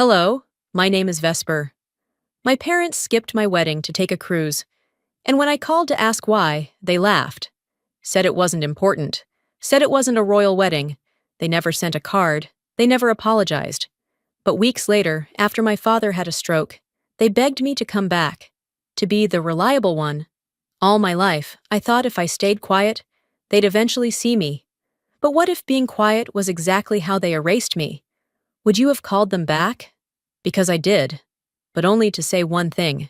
Hello, my name is Vesper. My parents skipped my wedding to take a cruise, and when I called to ask why, they laughed. Said it wasn't important. Said it wasn't a royal wedding. They never sent a card. They never apologized. But weeks later, after my father had a stroke, they begged me to come back, to be the reliable one. All my life, I thought if I stayed quiet, they'd eventually see me. But what if being quiet was exactly how they erased me? Would you have called them back? Because I did, but only to say one thing.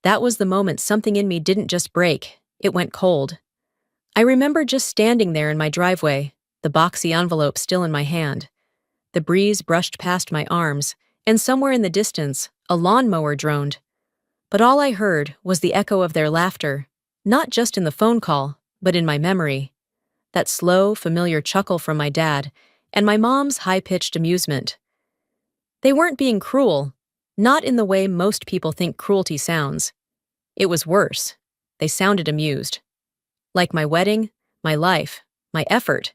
That was the moment something in me didn't just break, it went cold. I remember just standing there in my driveway, the boxy envelope still in my hand. The breeze brushed past my arms, and somewhere in the distance, a lawnmower droned. But all I heard was the echo of their laughter, not just in the phone call, but in my memory. That slow, familiar chuckle from my dad, and my mom's high-pitched amusement. They weren't being cruel, not in the way most people think cruelty sounds. It was worse. They sounded amused. Like my wedding, my life, my effort,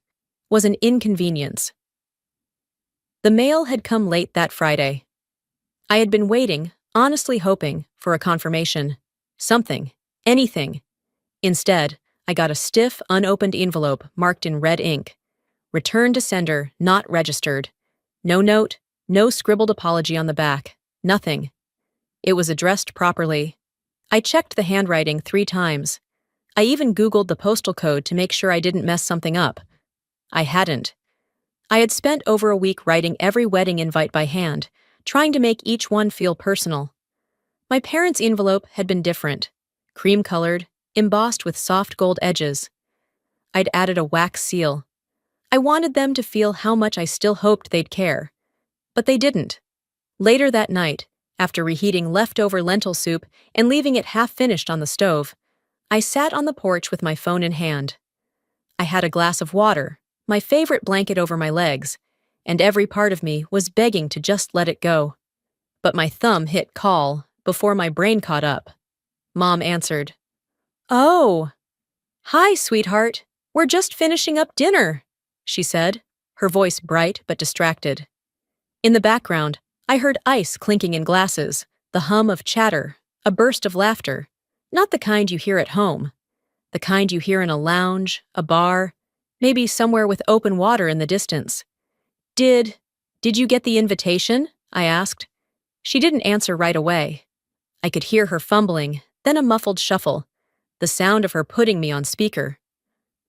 was an inconvenience. The mail had come late that Friday. I had been waiting, honestly hoping, for a confirmation. Something. Anything. Instead, I got a stiff, unopened envelope marked in red ink. Return to sender, not registered. No note, no scribbled apology on the back. Nothing. It was addressed properly. I checked the handwriting 3 times. I even Googled the postal code to make sure I didn't mess something up. I hadn't. I had spent over a week writing every wedding invite by hand, trying to make each one feel personal. My parents' envelope had been different. Cream-colored, embossed with soft gold edges. I'd added a wax seal. I wanted them to feel how much I still hoped they'd care. But they didn't. Later that night, after reheating leftover lentil soup and leaving it half-finished on the stove, I sat on the porch with my phone in hand. I had a glass of water, my favorite blanket over my legs, and every part of me was begging to just let it go. But my thumb hit call before my brain caught up. Mom answered. "Oh, hi, sweetheart. We're just finishing up dinner," she said, her voice bright but distracted. In the background, I heard ice clinking in glasses, the hum of chatter, a burst of laughter. Not the kind you hear at home. The kind you hear in a lounge, a bar, maybe somewhere with open water in the distance. Did you get the invitation?" I asked. She didn't answer right away. I could hear her fumbling, then a muffled shuffle, the sound of her putting me on speaker.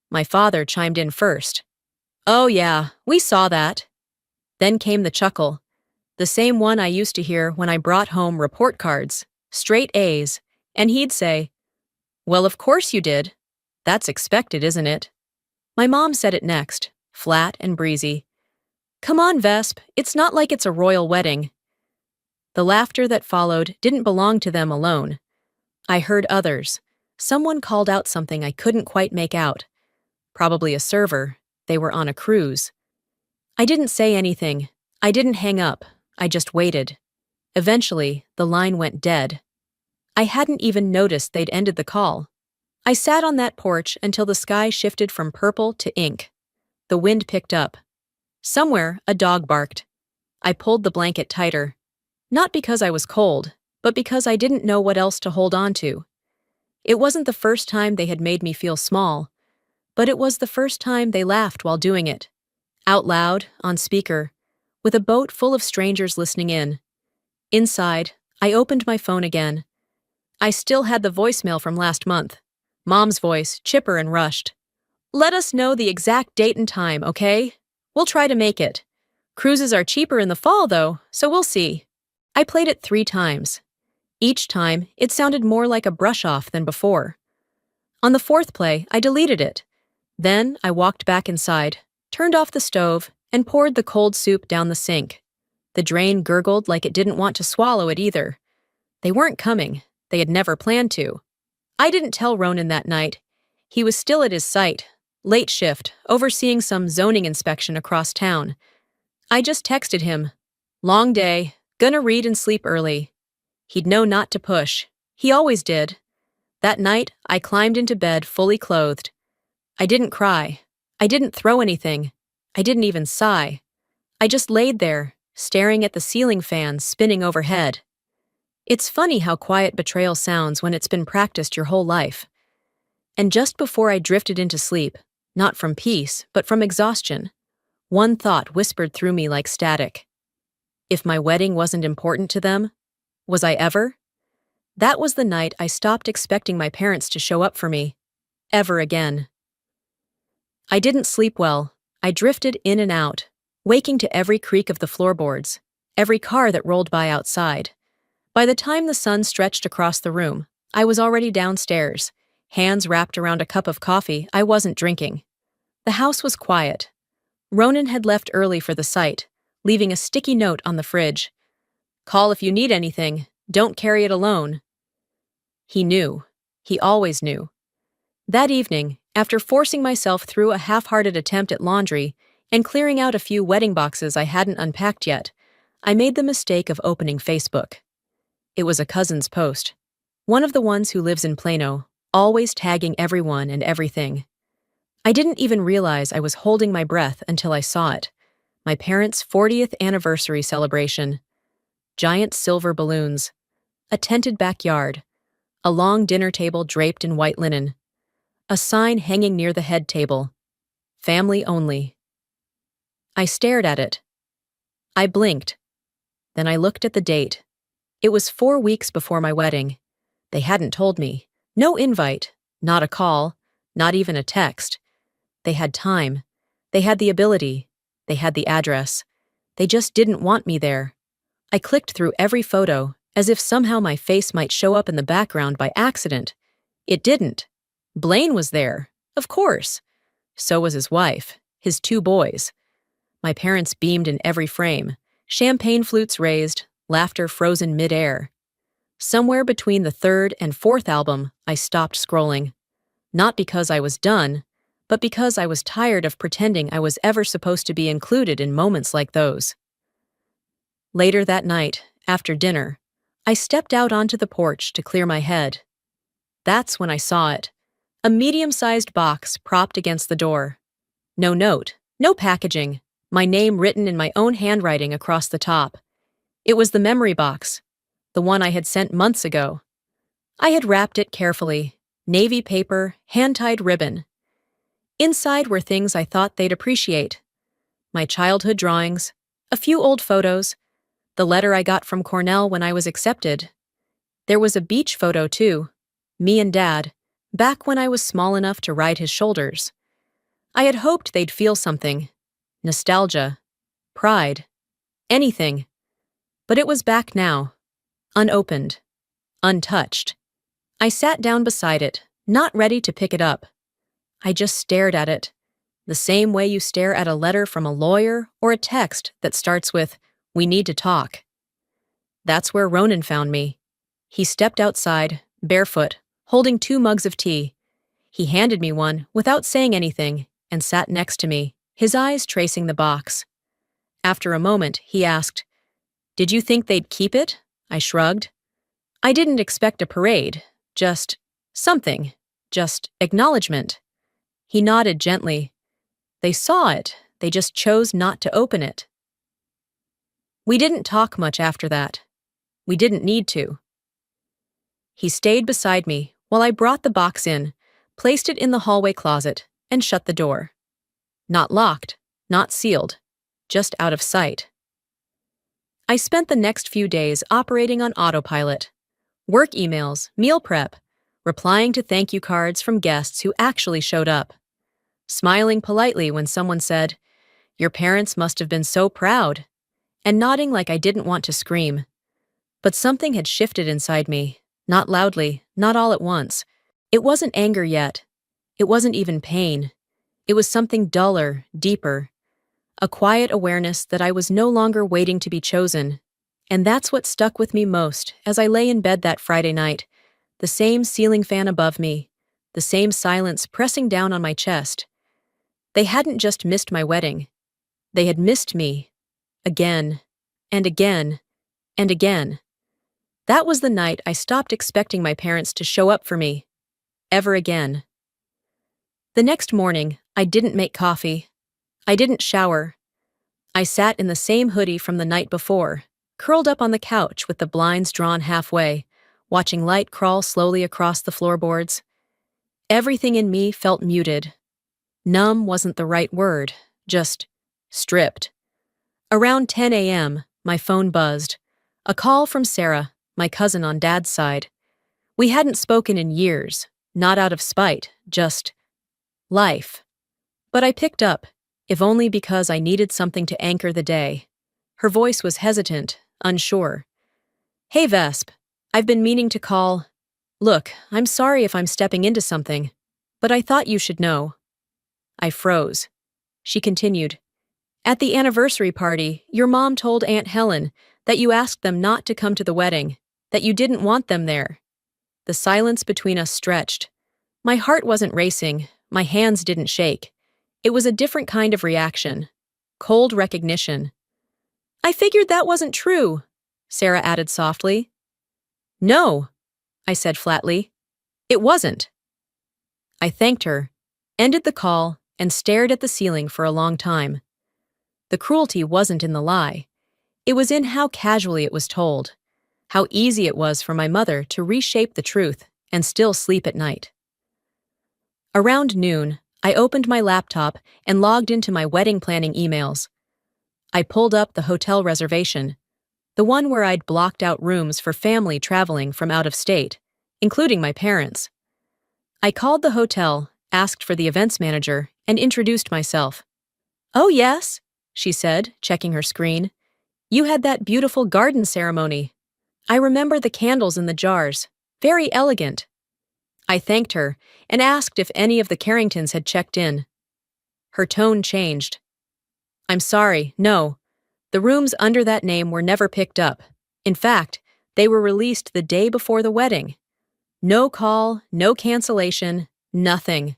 My father chimed in first. "Oh yeah, we saw that." Then came the chuckle, the same one I used to hear when I brought home report cards, straight A's, and he'd say, "Well, of course you did. That's expected, isn't it?" My mom said it next, flat and breezy. "Come on, Vesp, it's not like it's a royal wedding." The laughter that followed didn't belong to them alone. I heard others. Someone called out something I couldn't quite make out. Probably a server. They were on a cruise. I didn't say anything. I didn't hang up. I just waited. Eventually, the line went dead. I hadn't even noticed they'd ended the call. I sat on that porch until the sky shifted from purple to ink. The wind picked up. Somewhere, a dog barked. I pulled the blanket tighter. Not because I was cold, but because I didn't know what else to hold on to. It wasn't the first time they had made me feel small, but it was the first time they laughed while doing it. Out loud, on speaker, with a boat full of strangers listening in. Inside, I opened my phone again. I still had the voicemail from last month. Mom's voice, chipper and rushed. "Let us know the exact date and time, okay? We'll try to make it. Cruises are cheaper in the fall, though, so we'll see." I played it 3 times. Each time, it sounded more like a brush-off than before. On the 4th play, I deleted it. Then I walked back inside, turned off the stove, and poured the cold soup down the sink. The drain gurgled like it didn't want to swallow it either. They weren't coming. They had never planned to. I didn't tell Ronan that night. He was still at his site, late shift, overseeing some zoning inspection across town. I just texted him. "Long day, gonna read and sleep early." He'd know not to push. He always did. That night, I climbed into bed fully clothed. I didn't cry. I didn't throw anything. I didn't even sigh. I just laid there, staring at the ceiling fan spinning overhead. It's funny how quiet betrayal sounds when it's been practiced your whole life. And just before I drifted into sleep, not from peace, but from exhaustion, one thought whispered through me like static. If my wedding wasn't important to them, was I ever? That was the night I stopped expecting my parents to show up for me. Ever again. I didn't sleep well. I drifted in and out, waking to every creak of the floorboards, every car that rolled by outside. By the time the sun stretched across the room, I was already downstairs, hands wrapped around a cup of coffee I wasn't drinking. The house was quiet. Ronan had left early for the site, leaving a sticky note on the fridge. "Call if you need anything. Don't carry it alone." He knew. He always knew. That evening, after forcing myself through a half-hearted attempt at laundry and clearing out a few wedding boxes I hadn't unpacked yet, I made the mistake of opening Facebook. It was a cousin's post. One of the ones who lives in Plano, always tagging everyone and everything. I didn't even realize I was holding my breath until I saw it. My parents' 40th anniversary celebration. Giant silver balloons. A tented backyard. A long dinner table draped in white linen. A sign hanging near the head table. Family only. I stared at it. I blinked. Then I looked at the date. It was 4 weeks before my wedding. They hadn't told me. No invite, not a call, not even a text. They had time. They had the ability. They had the address. They just didn't want me there. I clicked through every photo, as if somehow my face might show up in the background by accident. It didn't. Blaine was there, of course. So was his wife, his 2 boys. My parents beamed in every frame, champagne flutes raised, laughter frozen mid-air. Somewhere between the 3rd and 4th album, I stopped scrolling. Not because I was done, but because I was tired of pretending I was ever supposed to be included in moments like those. Later that night, after dinner, I stepped out onto the porch to clear my head. That's when I saw it. A medium-sized box propped against the door. No note, no packaging, my name written in my own handwriting across the top. It was the memory box, the one I had sent months ago. I had wrapped it carefully, navy paper, hand-tied ribbon. Inside were things I thought they'd appreciate. My childhood drawings, a few old photos, the letter I got from Cornell when I was accepted. There was a beach photo too, me and Dad, back when I was small enough to ride his shoulders. I had hoped they'd feel something. Nostalgia. Pride. Anything. But it was back now. Unopened. Untouched. I sat down beside it, not ready to pick it up. I just stared at it, the same way you stare at a letter from a lawyer or a text that starts with, "We need to talk." That's where Ronan found me. He stepped outside, barefoot, holding 2 mugs of tea. He handed me one without saying anything and sat next to me, his eyes tracing the box. After a moment, he asked, "Did you think they'd keep it?" I shrugged. I didn't expect a parade, just something, just acknowledgement. He nodded gently. They saw it, they just chose not to open it. We didn't talk much after that. We didn't need to. He stayed beside me while I brought the box in, placed it in the hallway closet, and shut the door. Not locked, not sealed, just out of sight. I spent the next few days operating on autopilot. Work emails, meal prep, replying to thank you cards from guests who actually showed up. Smiling politely when someone said, "Your parents must have been so proud," and nodding like I didn't want to scream. But something had shifted inside me, not loudly, not all at once. It wasn't anger yet. It wasn't even pain. It was something duller, deeper. A quiet awareness that I was no longer waiting to be chosen. And that's what stuck with me most as I lay in bed that Friday night. The same ceiling fan above me, the same silence pressing down on my chest. They hadn't just missed my wedding. They had missed me. Again, and again, and again. That was the night I stopped expecting my parents to show up for me. Ever again. The next morning, I didn't make coffee. I didn't shower. I sat in the same hoodie from the night before, curled up on the couch with the blinds drawn halfway, watching light crawl slowly across the floorboards. Everything in me felt muted. Numb wasn't the right word, just stripped. Around 10 a.m., my phone buzzed. A call from Sarah, my cousin on Dad's side. We hadn't spoken in years, not out of spite, just life. But I picked up, if only because I needed something to anchor the day. Her voice was hesitant, unsure. "Hey, Vesp. I've been meaning to call. Look, I'm sorry if I'm stepping into something, but I thought you should know." I froze. She continued. "At the anniversary party, your mom told Aunt Helen that you asked them not to come to the wedding, that you didn't want them there." The silence between us stretched. My heart wasn't racing, my hands didn't shake. It was a different kind of reaction. Cold recognition. "I figured that wasn't true," Sarah added softly. "No," I said flatly. "It wasn't." I thanked her, ended the call, and stared at the ceiling for a long time. The cruelty wasn't in the lie. It was in how casually it was told, how easy it was for my mother to reshape the truth and still sleep at night. Around noon, I opened my laptop and logged into my wedding planning emails. I pulled up the hotel reservation, the one where I'd blocked out rooms for family traveling from out of state, including my parents. I called the hotel, asked for the events manager, and introduced myself. "Oh, yes," she said, checking her screen. "You had that beautiful garden ceremony. I remember the candles in the jars. Very elegant." I thanked her and asked if any of the Carringtons had checked in. Her tone changed. "I'm sorry, no. The rooms under that name were never picked up. In fact, they were released the day before the wedding. No call, no cancellation, nothing."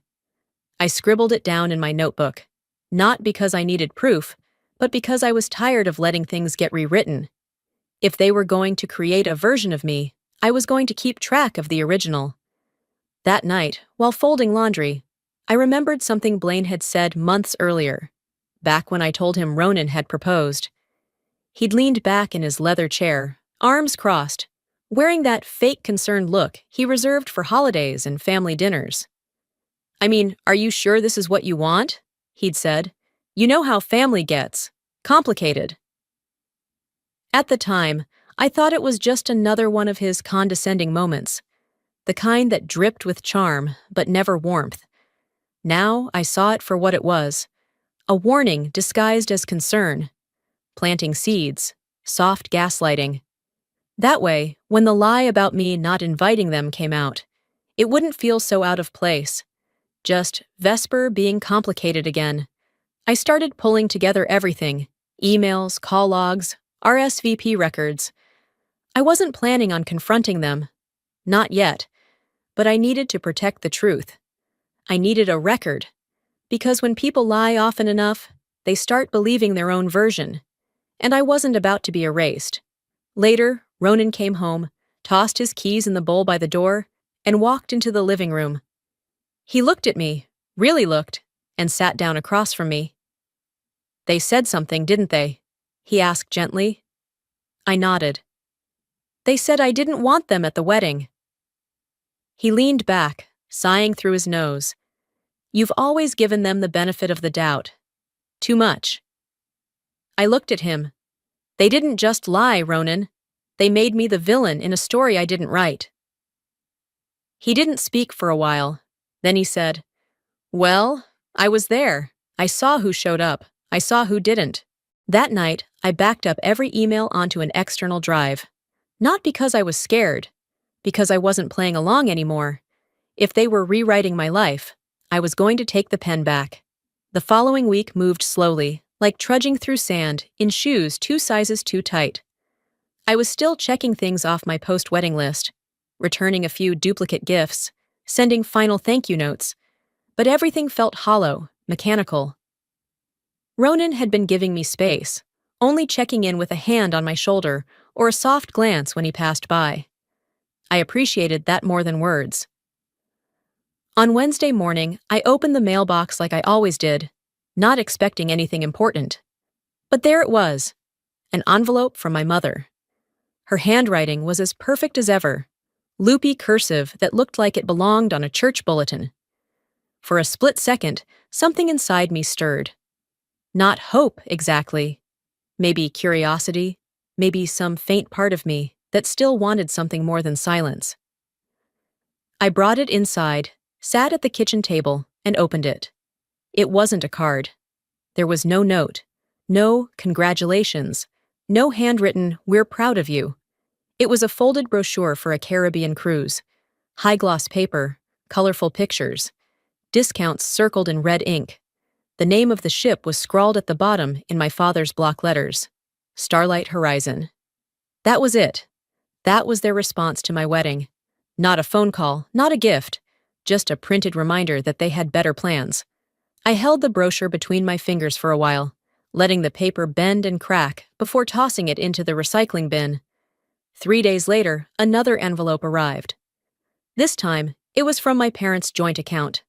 I scribbled it down in my notebook, not because I needed proof, but because I was tired of letting things get rewritten. If they were going to create a version of me, I was going to keep track of the original. That night, while folding laundry, I remembered something Blaine had said months earlier, back when I told him Ronan had proposed. He'd leaned back in his leather chair, arms crossed, wearing that fake concerned look he reserved for holidays and family dinners. "I mean, are you sure this is what you want?" he'd said. "You know how family gets. Complicated." At the time, I thought it was just another one of his condescending moments, the kind that dripped with charm but never warmth. Now I saw it for what it was, a warning disguised as concern, planting seeds, soft gaslighting. That way, when the lie about me not inviting them came out, it wouldn't feel so out of place. Just Vesper being complicated again. I started pulling together everything, emails, call logs, RSVP records. I wasn't planning on confronting them. Not yet. But I needed to protect the truth. I needed a record. Because when people lie often enough, they start believing their own version. And I wasn't about to be erased. Later, Ronan came home, tossed his keys in the bowl by the door, and walked into the living room. He looked at me, really looked, and sat down across from me. "They said something, didn't they?" he asked gently. I nodded. "They said I didn't want them at the wedding." He leaned back, sighing through his nose. "You've always given them the benefit of the doubt. Too much." I looked at him. "They didn't just lie, Ronan. They made me the villain in a story I didn't write." He didn't speak for a while. Then he said, "Well, I was there. I saw who showed up. I saw who didn't." That night, I backed up every email onto an external drive. Not because I was scared, because I wasn't playing along anymore. If they were rewriting my life, I was going to take the pen back. The following week moved slowly, like trudging through sand, in shoes 2 sizes too tight. I was still checking things off my post-wedding list, returning a few duplicate gifts, sending final thank you notes, but everything felt hollow, mechanical. Ronan had been giving me space, only checking in with a hand on my shoulder or a soft glance when he passed by. I appreciated that more than words. On Wednesday morning, I opened the mailbox like I always did, not expecting anything important. But there it was, an envelope from my mother. Her handwriting was as perfect as ever, loopy cursive that looked like it belonged on a church bulletin. For a split second, something inside me stirred. Not hope, exactly. Maybe curiosity, maybe some faint part of me that still wanted something more than silence. I brought it inside, sat at the kitchen table, and opened it. It wasn't a card. There was no note, no congratulations, no handwritten, "We're proud of you." It was a folded brochure for a Caribbean cruise. High-gloss paper, colorful pictures, discounts circled in red ink. The name of the ship was scrawled at the bottom in my father's block letters. Starlight Horizon. That was it. That was their response to my wedding. Not a phone call, not a gift, just a printed reminder that they had better plans. I held the brochure between my fingers for a while, letting the paper bend and crack before tossing it into the recycling bin. 3 days later, another envelope arrived. This time, it was from my parents' joint account.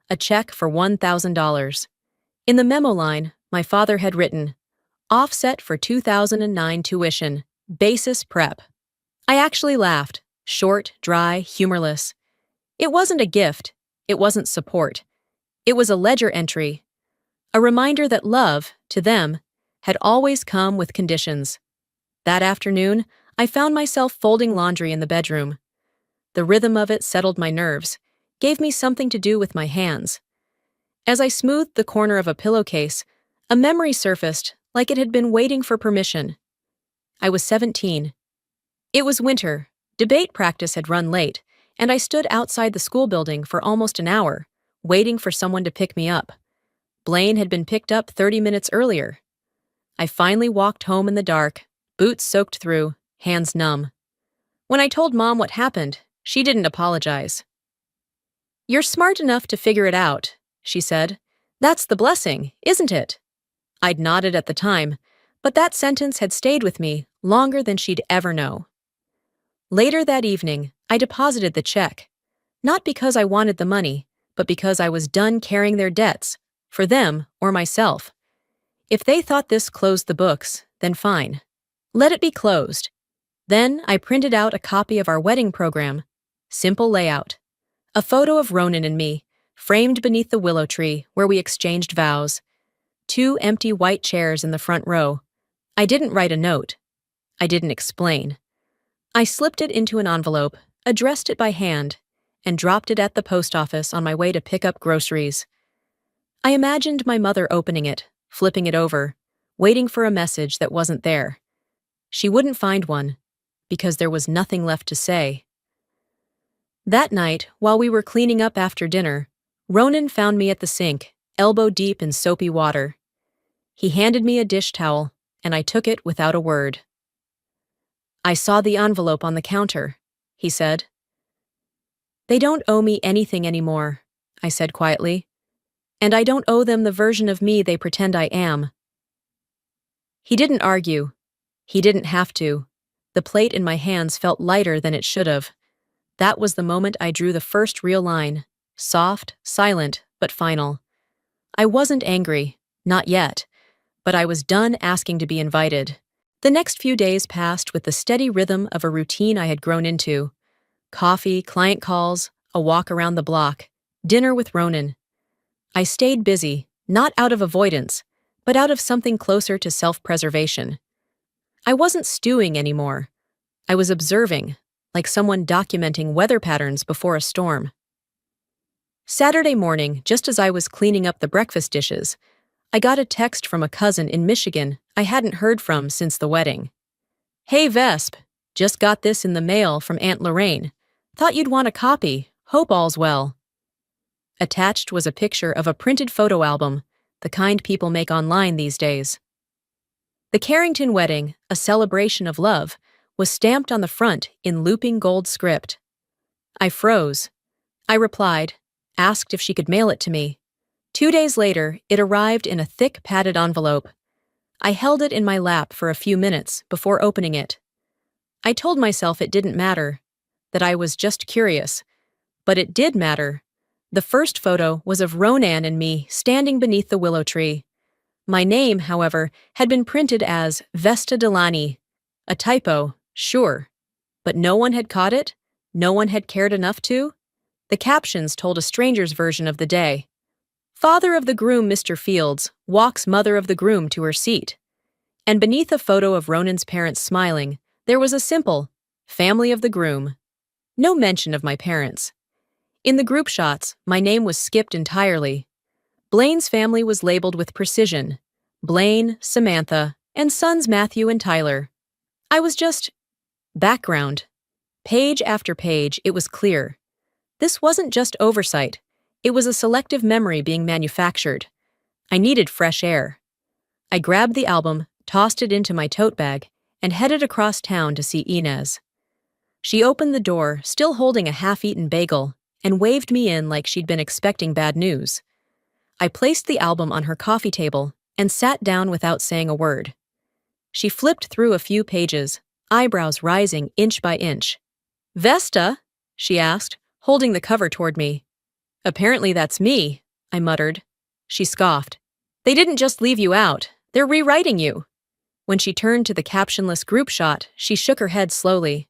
A check for $1,000. In the memo line, my father had written, "Offset for 2009 tuition, basis prep." I actually laughed, short, dry, humorless. It wasn't a gift, it wasn't support. It was a ledger entry, a reminder that love, to them, had always come with conditions. That afternoon, I found myself folding laundry in the bedroom. The rhythm of it settled my nerves, gave me something to do with my hands. As I smoothed the corner of a pillowcase, a memory surfaced like it had been waiting for permission. I was 17. It was winter, debate practice had run late, and I stood outside the school building for almost an hour, waiting for someone to pick me up. Blaine had been picked up 30 minutes earlier. I finally walked home in the dark, boots soaked through, hands numb. When I told Mom what happened, she didn't apologize. "You're smart enough to figure it out," she said. "That's the blessing, isn't it?" I'd nodded at the time, but that sentence had stayed with me longer than she'd ever know. Later that evening, I deposited the check, not because I wanted the money, but because I was done carrying their debts, for them or myself. If they thought this closed the books, then fine. Let it be closed. Then I printed out a copy of our wedding program. Simple layout. A photo of Ronan and me, framed beneath the willow tree where we exchanged vows. 2 empty white chairs in the front row. I didn't write a note. I didn't explain. I slipped it into an envelope, addressed it by hand, and dropped it at the post office on my way to pick up groceries. I imagined my mother opening it, flipping it over, waiting for a message that wasn't there. She wouldn't find one, because there was nothing left to say. That night, while we were cleaning up after dinner, Ronan found me at the sink, elbow deep in soapy water. He handed me a dish towel, and I took it without a word. "I saw the envelope on the counter," he said. "They don't owe me anything anymore," I said quietly. "And I don't owe them the version of me they pretend I am." He didn't argue. He didn't have to. The plate in my hands felt lighter than it should have. That was the moment I drew the first real line, soft, silent, but final. I wasn't angry, not yet, but I was done asking to be invited. The next few days passed with the steady rhythm of a routine I had grown into. Coffee, client calls, a walk around the block, dinner with Ronan. I stayed busy, not out of avoidance, but out of something closer to self-preservation. I wasn't stewing anymore. I was observing, like someone documenting weather patterns before a storm. Saturday morning, just as I was cleaning up the breakfast dishes, I got a text from a cousin in Michigan I hadn't heard from since the wedding. "Hey Vesp, just got this in the mail from Aunt Lorraine. Thought you'd want a copy. Hope all's well." Attached was a picture of a printed photo album, the kind people make online these days. The Carrington wedding, a celebration of love, was stamped on the front in looping gold script. I froze. I replied, asked if she could mail it to me. 2 days later, it arrived in a thick padded envelope. I held it in my lap for a few minutes before opening it. I told myself it didn't matter, that I was just curious. But it did matter. The first photo was of Ronan and me standing beneath the willow tree. My name, however, had been printed as Vesta Delani. A typo, sure. But no one had caught it? No one had cared enough to? The captions told a stranger's version of the day. Father of the groom, Mr. Fields, walks mother of the groom to her seat. And beneath a photo of Ronan's parents smiling, there was a simple, family of the groom. No mention of my parents. In the group shots, my name was skipped entirely. Blaine's family was labeled with precision. Blaine, Samantha, and sons Matthew and Tyler. I was just background. Page after page, it was clear. This wasn't just oversight. It was a selective memory being manufactured. I needed fresh air. I grabbed the album, tossed it into my tote bag, and headed across town to see Inez. She opened the door, still holding a half-eaten bagel, and waved me in like she'd been expecting bad news. I placed the album on her coffee table and sat down without saying a word. She flipped through a few pages, eyebrows rising inch by inch. "Vesta?" she asked, holding the cover toward me. "Apparently that's me," I muttered. She scoffed. "They didn't just leave you out. They're rewriting you." When she turned to the captionless group shot, she shook her head slowly.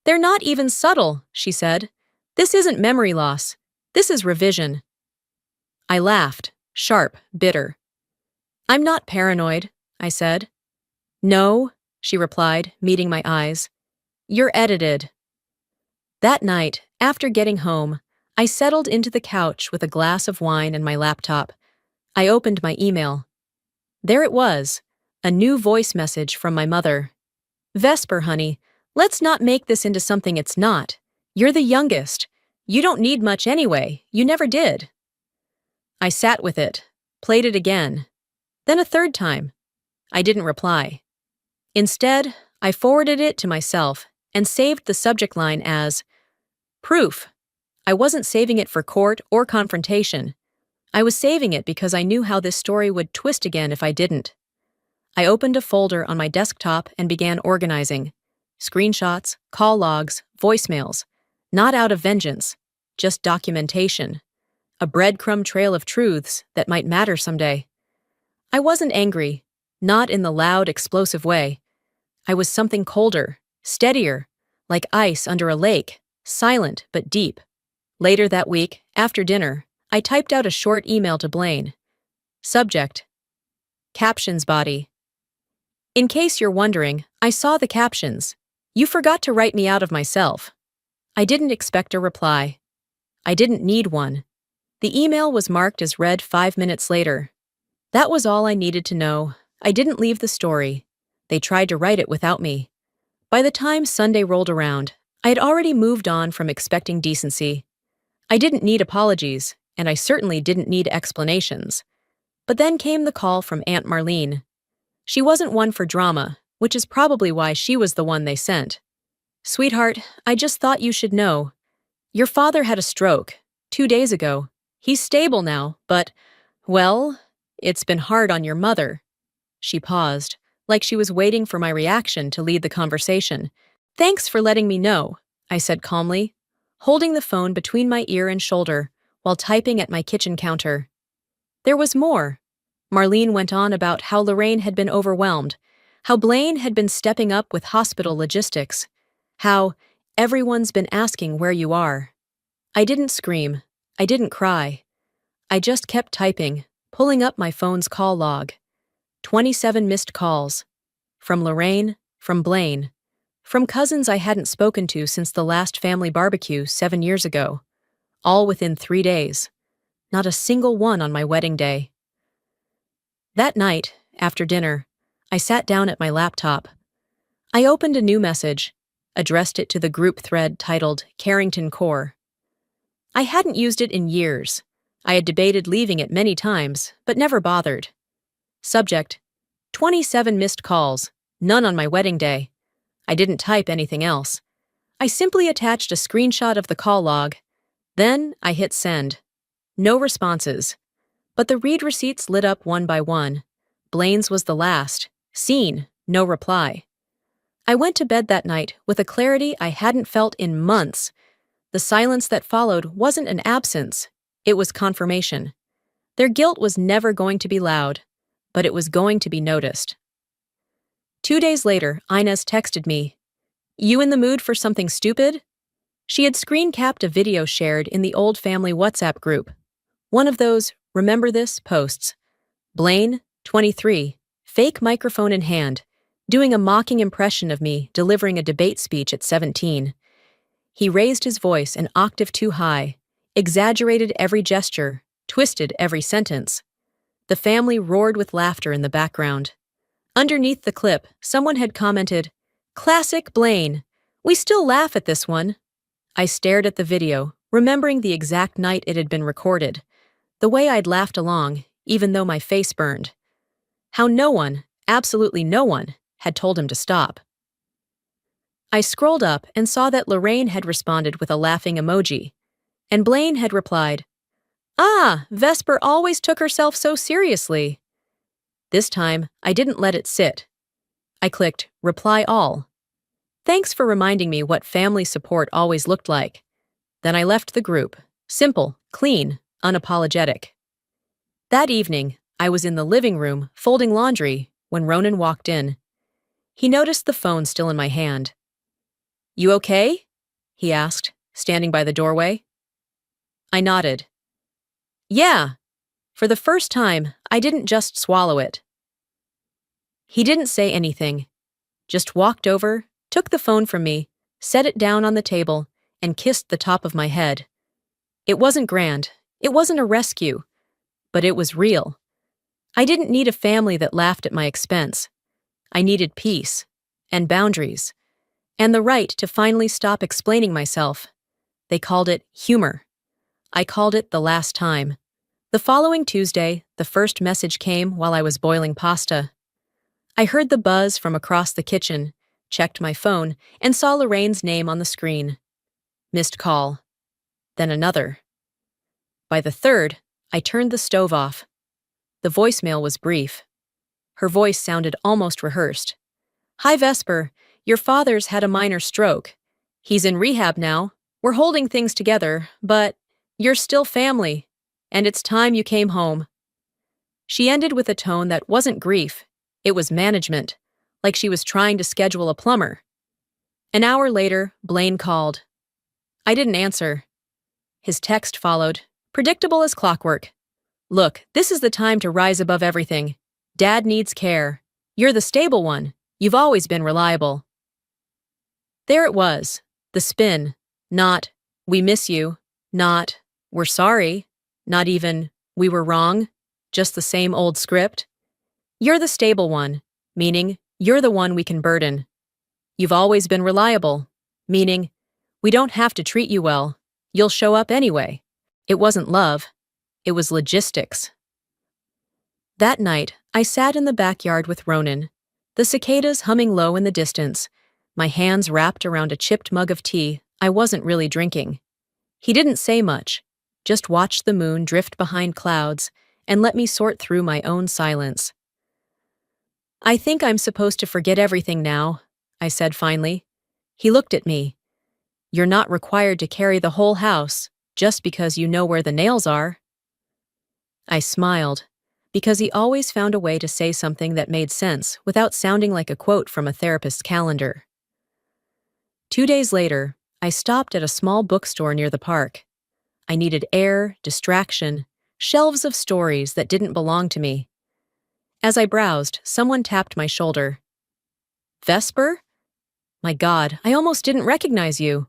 "They're not even subtle," she said. "This isn't memory loss. This is revision." I laughed, sharp, bitter. "I'm not paranoid," I said. "No," she replied, meeting my eyes. "You're edited." That night, after getting home, I settled into the couch with a glass of wine and my laptop. I opened my email. There it was, a new voice message from my mother. "Vesper, honey, let's not make this into something it's not. You're the youngest. You don't need much anyway. You never did." I sat with it, played it again, then a third time. I didn't reply. Instead, I forwarded it to myself and saved the subject line as proof. I wasn't saving it for court or confrontation. I was saving it because I knew how this story would twist again if I didn't. I opened a folder on my desktop and began organizing. Screenshots, call logs, voicemails. Not out of vengeance, just documentation. A breadcrumb trail of truths that might matter someday. I wasn't angry, not in the loud, explosive way. I was something colder, steadier, like ice under a lake, silent but deep. Later that week, after dinner, I typed out a short email to Blaine. Subject: Captions body. In case you're wondering, I saw the captions. You forgot to write me out of myself. I didn't expect a reply. I didn't need one. The email was marked as read 5 minutes later. That was all I needed to know. I didn't leave the story. They tried to write it without me. By the time Sunday rolled around, I had already moved on from expecting decency. I didn't need apologies, and I certainly didn't need explanations. But then came the call from Aunt Marlene. She wasn't one for drama, which is probably why she was the one they sent. "Sweetheart, I just thought you should know. Your father had a stroke 2 days ago. He's stable now, but, well, it's been hard on your mother." She paused, like she was waiting for my reaction to lead the conversation. "Thanks for letting me know," I said calmly, holding the phone between my ear and shoulder while typing at my kitchen counter. There was more. Marlene went on about how Lorraine had been overwhelmed, how Blaine had been stepping up with hospital logistics, how everyone's been asking where you are. I didn't scream. I didn't cry. I just kept typing, pulling up my phone's call log. 27 missed calls. From Lorraine, from Blaine, from cousins I hadn't spoken to since the last family barbecue 7 years ago. All within 3 days. Not a single one on my wedding day. That night, after dinner, I sat down at my laptop. I opened a new message, addressed it to the group thread titled Carrington Core. I hadn't used it in years. I had debated leaving it many times, but never bothered. Subject: 27 missed calls, none on my wedding day. I didn't type anything else. I simply attached a screenshot of the call log. Then I hit send. No responses. But the read receipts lit up one by one. Blaine's was the last. Seen, no reply. I went to bed that night with a clarity I hadn't felt in months. The silence that followed wasn't an absence. It was confirmation. Their guilt was never going to be loud. but it was going to be noticed. 2 days later, Inez texted me, "You in the mood for something stupid?" She had screen capped a video shared in the old family WhatsApp group. One of those "Remember This" posts. Blaine, 23, fake microphone in hand, doing a mocking impression of me delivering a debate speech at 17. He raised his voice an octave too high, exaggerated every gesture, twisted every sentence. The family roared with laughter in the background. Underneath the clip, someone had commented, "Classic Blaine. We still laugh at this one." I stared at the video, remembering the exact night it had been recorded, the way I'd laughed along, even though my face burned. How no one, absolutely no one, had told him to stop. I scrolled up and saw that Lorraine had responded with a laughing emoji, and Blaine had replied, "Ah, Vesper always took herself so seriously." This time, I didn't let it sit. I clicked Reply All. Thanks for reminding me what family support always looked like. Then I left the group. Simple, clean, unapologetic. That evening, I was in the living room folding laundry when Ronan walked in. He noticed the phone still in my hand. "You okay?" he asked, standing by the doorway. I nodded. "Yeah." For the first time, I didn't just swallow it. He didn't say anything, just walked over, took the phone from me, set it down on the table, and kissed the top of my head. It wasn't grand, it wasn't a rescue, but it was real. I didn't need a family that laughed at my expense. I needed peace, and boundaries, and the right to finally stop explaining myself. They called it humor. I called it the last time. The following Tuesday, the first message came while I was boiling pasta. I heard the buzz from across the kitchen, checked my phone, and saw Lorraine's name on the screen. Missed call. Then another. By the third, I turned the stove off. The voicemail was brief. Her voice sounded almost rehearsed. "Hi, Vesper. Your father's had a minor stroke. He's in rehab now. We're holding things together, but you're still family, and it's time you came home." She ended with a tone that wasn't grief. It was management, like she was trying to schedule a plumber. An hour later, Blaine called. I didn't answer. His text followed, predictable as clockwork. "Look, this is the time to rise above everything. Dad needs care. You're the stable one. You've always been reliable." There it was, the spin. Not, "We miss you." Not, "We're sorry." Not even, "We were wrong." Just the same old script. You're the stable one, meaning you're the one we can burden. You've always been reliable, meaning we don't have to treat you well. You'll show up anyway. It wasn't love. It was logistics. That night, I sat in the backyard with Ronan, the cicadas humming low in the distance, my hands wrapped around a chipped mug of tea I wasn't really drinking. He didn't say much, just watched the moon drift behind clouds and let me sort through my own silence. "I think I'm supposed to forget everything now," I said finally. He looked at me. "You're not required to carry the whole house just because you know where the nails are." I smiled, because he always found a way to say something that made sense without sounding like a quote from a therapist's calendar. 2 days later, I stopped at a small bookstore near the park. I needed air, distraction, shelves of stories that didn't belong to me. As I browsed, someone tapped my shoulder. "Vesper? My God, I almost didn't recognize you."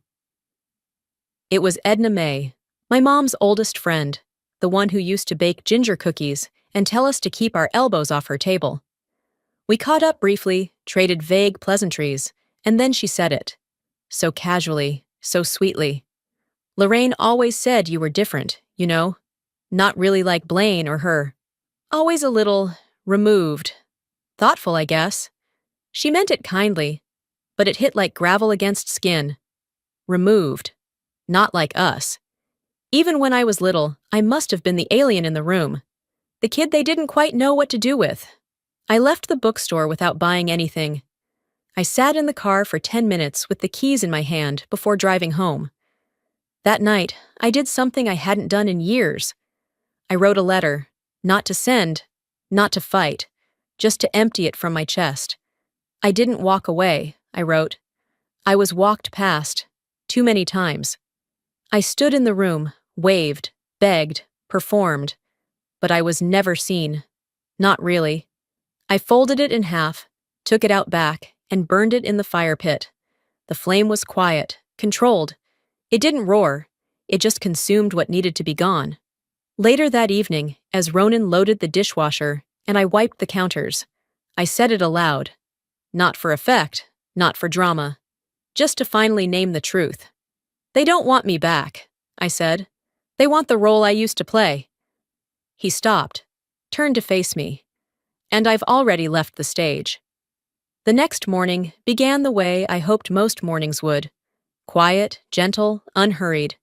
It was Edna May, my mom's oldest friend, the one who used to bake ginger cookies and tell us to keep our elbows off her table. We caught up briefly, traded vague pleasantries, and then she said it. So casually, so sweetly. "Lorraine always said you were different, you know? Not really like Blaine or her. Always a little removed. Thoughtful, I guess." She meant it kindly, but it hit like gravel against skin. Removed. Not like us. Even when I was little, I must have been the alien in the room. The kid they didn't quite know what to do with. I left the bookstore without buying anything. I sat in the car for 10 minutes with the keys in my hand before driving home. That night, I did something I hadn't done in years. I wrote a letter, not to send, not to fight, just to empty it from my chest. I didn't walk away, I wrote. I was walked past, too many times. I stood in the room, waved, begged, performed, but I was never seen. Not really. I folded it in half, took it out back, and burned it in the fire pit. The flame was quiet, controlled. It didn't roar, it just consumed what needed to be gone. Later that evening, as Ronan loaded the dishwasher and I wiped the counters, I said it aloud. Not for effect, not for drama, just to finally name the truth. They don't want me back, I said. They want the role I used to play. He stopped, turned to face me, and I've already left the stage. The next morning began the way I hoped most mornings would. Quiet, gentle, unhurried.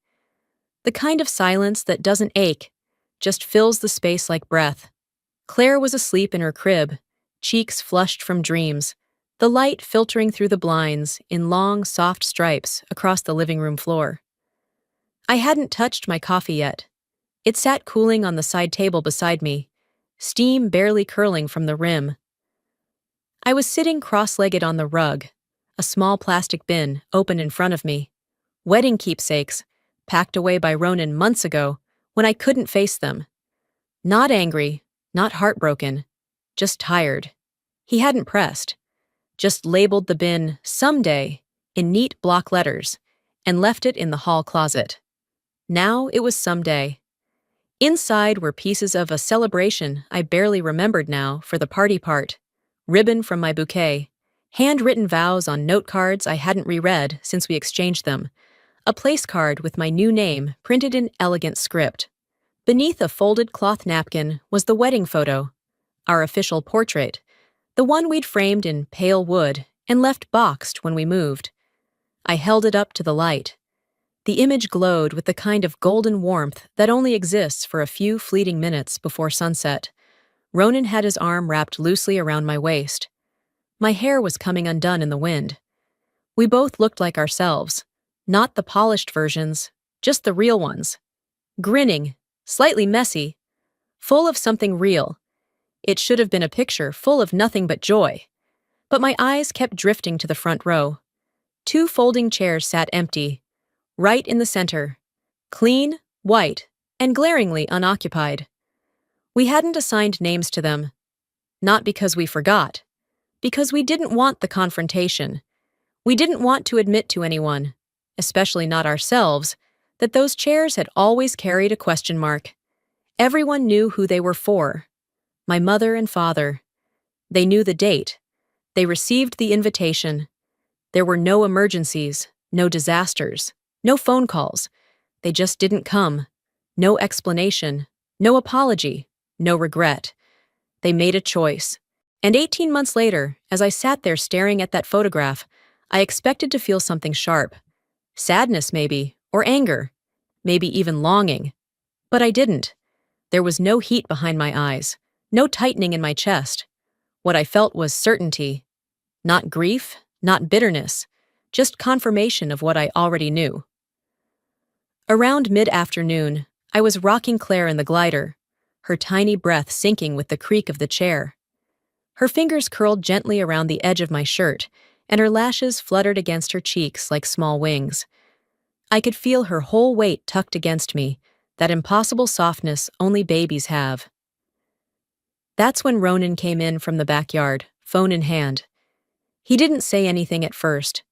The kind of silence that doesn't ache, just fills the space like breath. Claire was asleep in her crib, cheeks flushed from dreams, the light filtering through the blinds in long, soft stripes across the living room floor. I hadn't touched my coffee yet. It sat cooling on the side table beside me, steam barely curling from the rim. I was sitting cross-legged on the rug, a small plastic bin open in front of me. Wedding keepsakes, packed away by Ronan months ago when I couldn't face them. Not angry, not heartbroken, just tired. He hadn't pressed, just labeled the bin "Someday" in neat block letters and left it in the hall closet. Now it was someday. Inside were pieces of a celebration I barely remembered now for the party part, ribbon from my bouquet, handwritten vows on note cards I hadn't reread since we exchanged them, a place card with my new name printed in elegant script. Beneath a folded cloth napkin was the wedding photo, our official portrait, the one we'd framed in pale wood and left boxed when we moved. I held it up to the light. The image glowed with the kind of golden warmth that only exists for a few fleeting minutes before sunset. Ronan had his arm wrapped loosely around my waist. My hair was coming undone in the wind. We both looked like ourselves, not the polished versions, just the real ones. Grinning, slightly messy, full of something real. It should have been a picture full of nothing but joy. But my eyes kept drifting to the front row. 2 folding chairs sat empty, right in the center, clean, white, and glaringly unoccupied. We hadn't assigned names to them, not because we forgot, because we didn't want the confrontation. We didn't want to admit to anyone, especially not ourselves, that those chairs had always carried a question mark. Everyone knew who they were for. My mother and father. They knew the date. They received the invitation. There were no emergencies, no disasters, no phone calls. They just didn't come. No explanation, no apology, no regret. They made a choice. And 18 months later, as I sat there staring at that photograph, I expected to feel something sharp. Sadness, maybe, or anger, maybe even longing. But I didn't. There was no heat behind my eyes, no tightening in my chest. What I felt was certainty. Not grief, not bitterness, just confirmation of what I already knew. Around mid-afternoon, I was rocking Claire in the glider, her tiny breath sinking with the creak of the chair. Her fingers curled gently around the edge of my shirt, and her lashes fluttered against her cheeks like small wings. I could feel her whole weight tucked against me, that impossible softness only babies have. That's when Ronan came in from the backyard, phone in hand. He didn't say anything at first,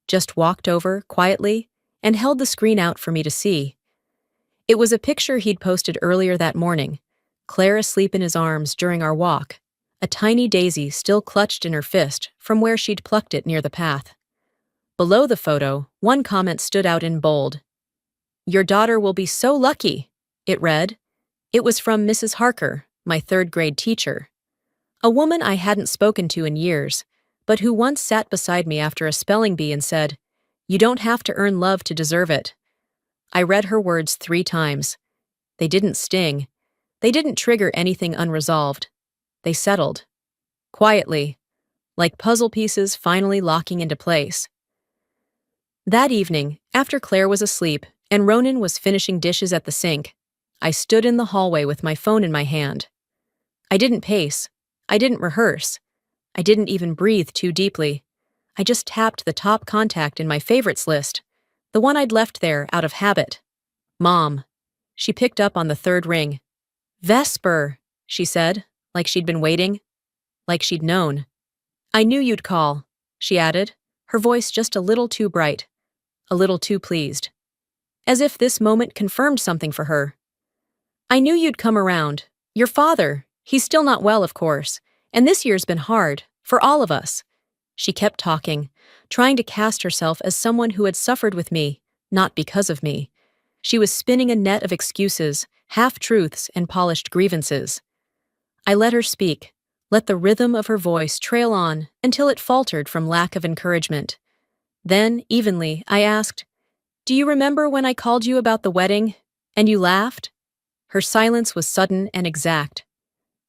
just walked over quietly and held the screen out for me to see. It was a picture he'd posted earlier that morning, Claire asleep in his arms during our walk, a tiny daisy still clutched in her fist from where she'd plucked it near the path. Below the photo, one comment stood out in bold. "Your daughter will be so lucky," it read. It was from Mrs. Harker, my 3rd-grade teacher. A woman I hadn't spoken to in years, but who once sat beside me after a spelling bee and said, "You don't have to earn love to deserve it." I read her words 3 times. They didn't sting. They didn't trigger anything unresolved. They settled. Quietly, like puzzle pieces finally locking into place. That evening, after Claire was asleep and Ronan was finishing dishes at the sink, I stood in the hallway with my phone in my hand. I didn't pace. I didn't rehearse. I didn't even breathe too deeply. I just tapped the top contact in my favorites list, the one I'd left there out of habit. Mom. She picked up on the third ring. Vesper, she said, like she'd been waiting, like she'd known. I knew you'd call, she added, her voice just a little too bright, a little too pleased. As if this moment confirmed something for her. I knew you'd come around. Your father, he's still not well, of course, and this year's been hard, for all of us. She kept talking, trying to cast herself as someone who had suffered with me, not because of me. She was spinning a net of excuses, half-truths, and polished grievances. I let her speak, let the rhythm of her voice trail on until it faltered from lack of encouragement. Then, evenly, I asked, "Do you remember when I called you about the wedding, and you laughed?" Her silence was sudden and exact.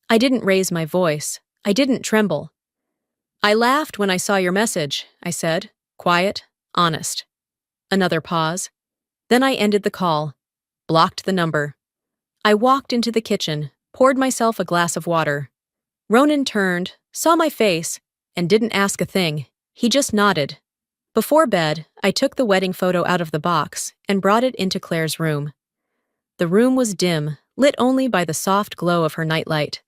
I didn't raise my voice. I didn't tremble. "I laughed when I saw your message," I said, quiet, honest. Another pause. Then I ended the call, blocked the number. I walked into the kitchen, poured myself a glass of water. Ronan turned, saw my face, and didn't ask a thing. He just nodded. Before bed, I took the wedding photo out of the box and brought it into Claire's room. The room was dim, lit only by the soft glow of her nightlight.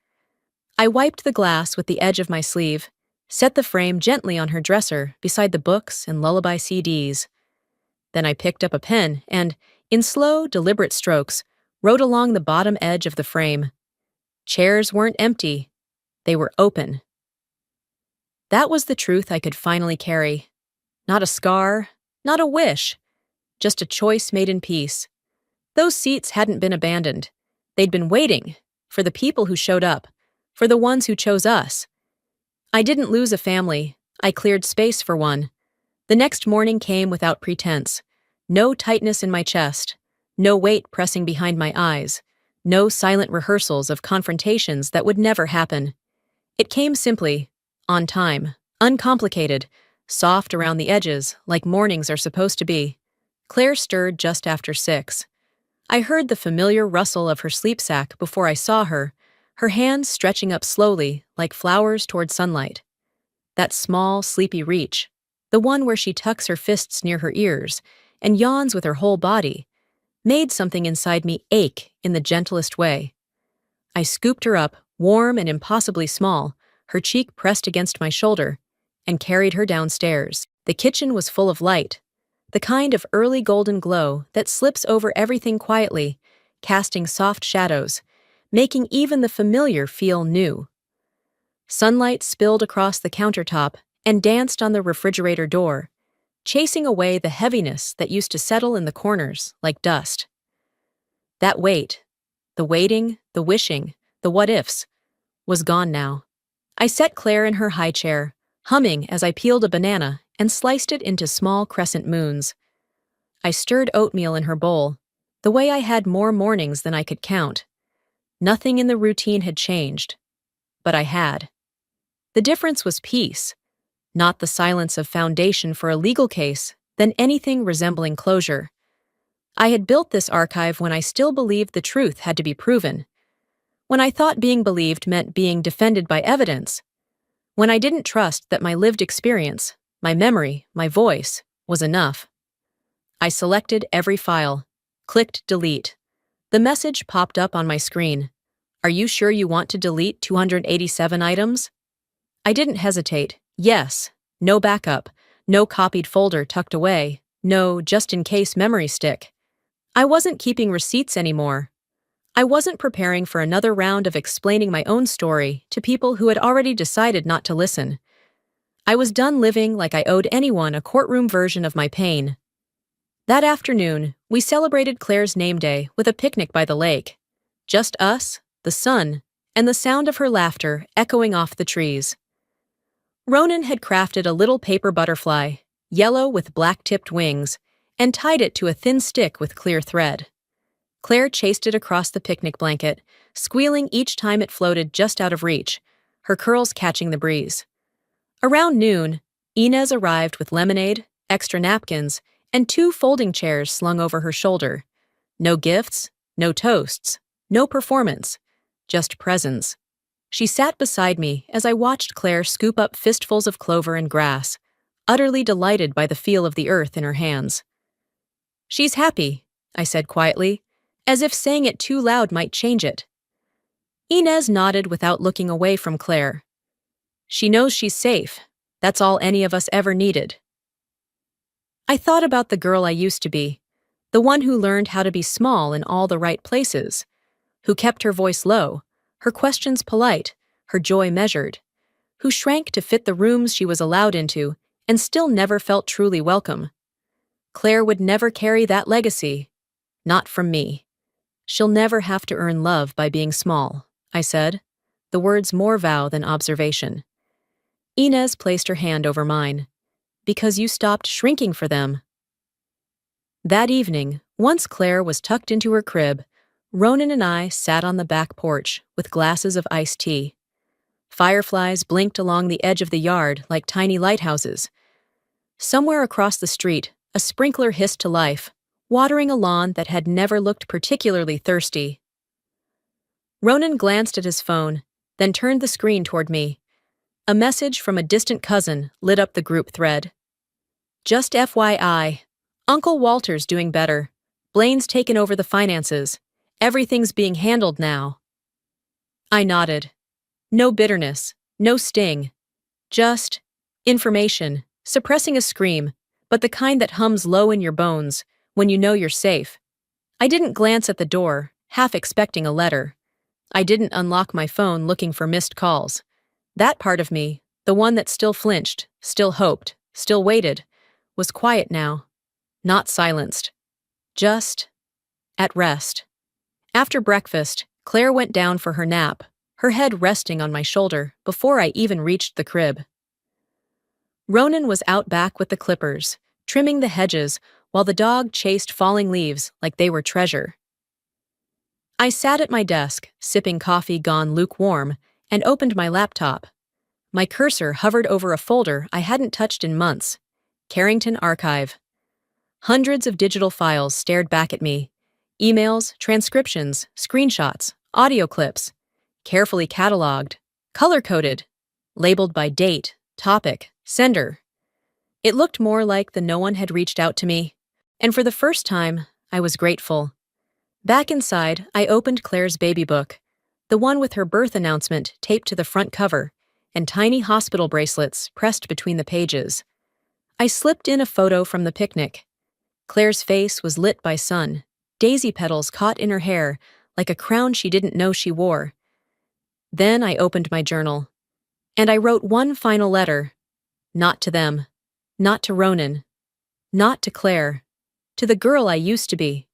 I wiped the glass with the edge of my sleeve, set the frame gently on her dresser beside the books and lullaby CDs. Then I picked up a pen and, in slow, deliberate strokes, wrote along the bottom edge of the frame. Chairs weren't empty. They were open. That was the truth I could finally carry. Not a scar, not a wish, just a choice made in peace. Those seats hadn't been abandoned. They'd been waiting for the people who showed up, for the ones who chose us. I didn't lose a family. I cleared space for one. The next morning came without pretense. No tightness in my chest, no weight pressing behind my eyes, no silent rehearsals of confrontations that would never happen. It came simply, on time, uncomplicated, soft around the edges, like mornings are supposed to be. Claire stirred just after 6. I heard the familiar rustle of her sleep sack before I saw her, her hands stretching up slowly, like flowers toward sunlight. That small, sleepy reach, the one where she tucks her fists near her ears and yawns with her whole body, made something inside me ache in the gentlest way. I scooped her up, warm and impossibly small, her cheek pressed against my shoulder, and carried her downstairs. The kitchen was full of light, the kind of early golden glow that slips over everything quietly, casting soft shadows, making even the familiar feel new. Sunlight spilled across the countertop and danced on the refrigerator door, chasing away the heaviness that used to settle in the corners like dust. That weight, the waiting, the wishing, the what-ifs, was gone now. I set Claire in her high chair, humming as I peeled a banana and sliced it into small crescent moons. I stirred oatmeal in her bowl, the way I had more mornings than I could count. Nothing in the routine had changed, but I had. The difference was peace, not the silence of foundation for a legal case, than anything resembling closure. I had built this archive when I still believed the truth had to be proven, when I thought being believed meant being defended by evidence, when I didn't trust that my lived experience, my memory, my voice, was enough. I selected every file, clicked delete. The message popped up on my screen. "Are you sure you want to delete 287 items?" I didn't hesitate. Yes. No backup. No copied folder tucked away. No just-in-case memory stick. I wasn't keeping receipts anymore. I wasn't preparing for another round of explaining my own story to people who had already decided not to listen. I was done living like I owed anyone a courtroom version of my pain. That afternoon, we celebrated Claire's name day with a picnic by the lake. Just us, the sun, and the sound of her laughter echoing off the trees. Ronan had crafted a little paper butterfly, yellow with black-tipped wings, and tied it to a thin stick with clear thread. Claire chased it across the picnic blanket, squealing each time it floated just out of reach, her curls catching the breeze. Around noon, Inez arrived with lemonade, extra napkins, and 2 folding chairs slung over her shoulder. No gifts, no toasts, no performance, just presents. She sat beside me as I watched Claire scoop up fistfuls of clover and grass, utterly delighted by the feel of the earth in her hands. "She's happy," I said quietly, as if saying it too loud might change it. Inez nodded without looking away from Claire. "She knows she's safe. That's all any of us ever needed." I thought about the girl I used to be, the one who learned how to be small in all the right places, who kept her voice low, her questions polite, her joy measured, who shrank to fit the rooms she was allowed into and still never felt truly welcome. Claire would never carry that legacy. Not from me. "She'll never have to earn love by being small," I said, the words more vow than observation. Inez placed her hand over mine. "Because you stopped shrinking for them." That evening, once Claire was tucked into her crib, Ronan and I sat on the back porch with glasses of iced tea. Fireflies blinked along the edge of the yard like tiny lighthouses. Somewhere across the street, a sprinkler hissed to life, watering a lawn that had never looked particularly thirsty. Ronan glanced at his phone, then turned the screen toward me. A message from a distant cousin lit up the group thread. "Just FYI, Uncle Walter's doing better. Blaine's taken over the finances. Everything's being handled now." I nodded. No bitterness, no sting. Just information, suppressing a scream, but the kind that hums low in your bones when you know you're safe. I didn't glance at the door, half expecting a letter. I didn't unlock my phone looking for missed calls. That part of me, the one that still flinched, still hoped, still waited, was quiet now. Not silenced. Just at rest. After breakfast, Claire went down for her nap, her head resting on my shoulder before I even reached the crib. Ronan was out back with the clippers, trimming the hedges while the dog chased falling leaves like they were treasure. I sat at my desk, sipping coffee gone lukewarm, and opened my laptop. My cursor hovered over a folder I hadn't touched in months. Carrington Archive. Hundreds of digital files stared back at me. Emails, transcriptions, screenshots, audio clips. Carefully cataloged, color-coded, labeled by date, topic, sender. It looked more like the no one had reached out to me, and for the first time, I was grateful. Back inside, I opened Claire's baby book, the one with her birth announcement taped to the front cover, and tiny hospital bracelets pressed between the pages. I slipped in a photo from the picnic. Claire's face was lit by sun, daisy petals caught in her hair like a crown she didn't know she wore. Then I opened my journal, and I wrote one final letter. Not to them, not to Ronan, not to Claire, to the girl I used to be.